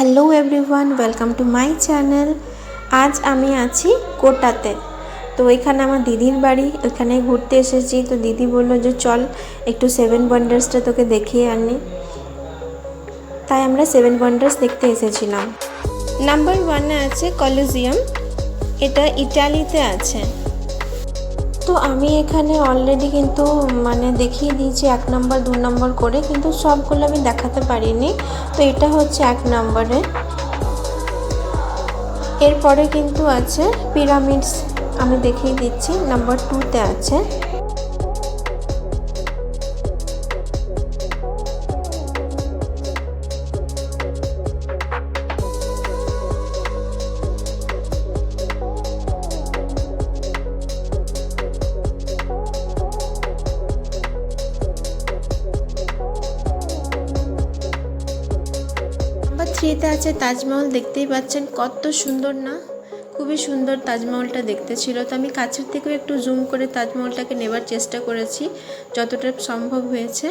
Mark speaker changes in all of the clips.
Speaker 1: Hello everyone, welcome to my channel. আজ আমি আছি কোটাতে। তো এখানে আমার দিদির বাড়ি, ওখানে ঘুরতে এসেছি। তো দিদি বললো যে চল একটু সেভেন ওয়ান্ডার্সটা তোকে দেখিয়ে আনি। তাই আমরা সেভেন ওয়ান্ডার্স দেখতে এসেছিলাম। নাম্বার 1-এ আছে কলিজিয়াম, এটা ইটালিতে আছে। তো আমি এখানে অলরেডি কিন্তু দেখিয়ে দিয়েছি 1 নম্বর 2 নম্বর করে, কিন্তু সবগুলো আমি দেখাতে পারিনি। তো এটা হচ্ছে 1 নম্বরে। এরপরে কিন্তু আছে পিরামিডস, আমি দেখিয়ে দিচ্ছি, নাম্বার 2-তে আছে। নাম্বার 3-তে আছে তাজমহল। দেখতেই পাচ্ছেন কত সুন্দর না, খুবই সুন্দর তাজমহলটা দেখতে ছিল। তো আমি কাছের থেকেও একটু জুম করে তাজমহলটাকে নেবার চেষ্টা করেছি যতটা সম্ভব হয়েছে।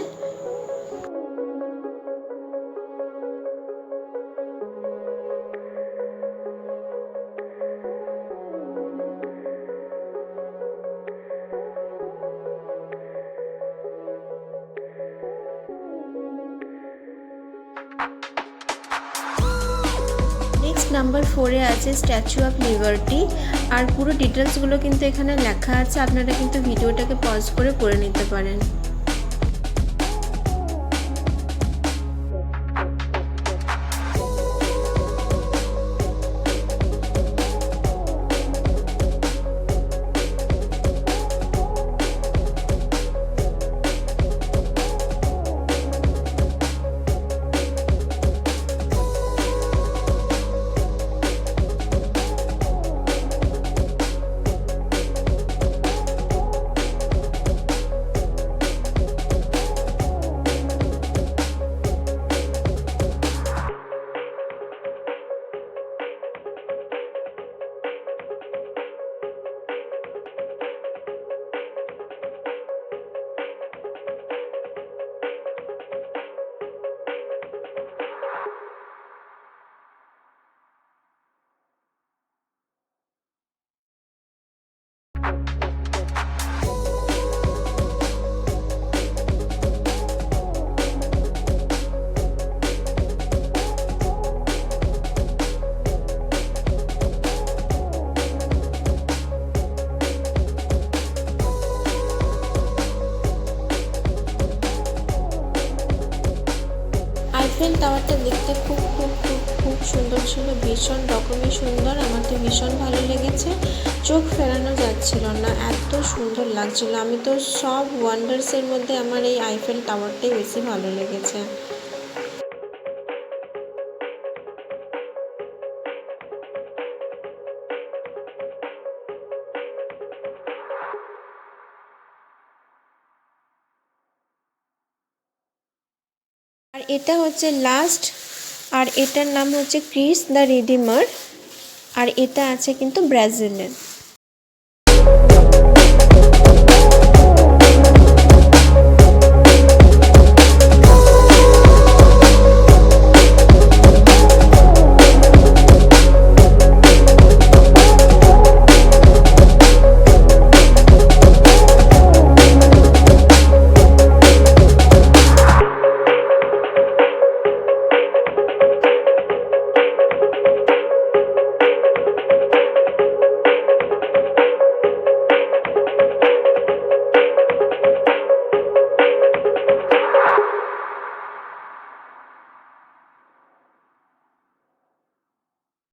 Speaker 1: নেক্সট নাম্বার 4-এ আছে স্ট্যাচু অফ লিবার্টি। আর পুরো ডিটেলসগুলো কিন্তু এখানে লেখা আছে, আপনারা কিন্তু ভিডিওটাকে পজ করে পড়ে নিতে পারেন। আইফেল টাওয়ারটা দেখতে খুব খুব খুব খুব সুন্দর ছিল, ভীষণ রকমই সুন্দর। আমার তো ভীষণ ভালো লেগেছে, চোখ ফেরানো যাচ্ছিল না, এত সুন্দর লাগছিল। আমি তো সব ওয়ান্ডার্সের মধ্যে আমার এই আইফেল টাওয়ারটাই বেশি ভালো লেগেছে। আর এটা হচ্ছে লাস্ট, আর এটার নাম হচ্ছে ক্রিস দ্য রিডিমার। আর এটা আছে কিন্তু ব্রাজিলে।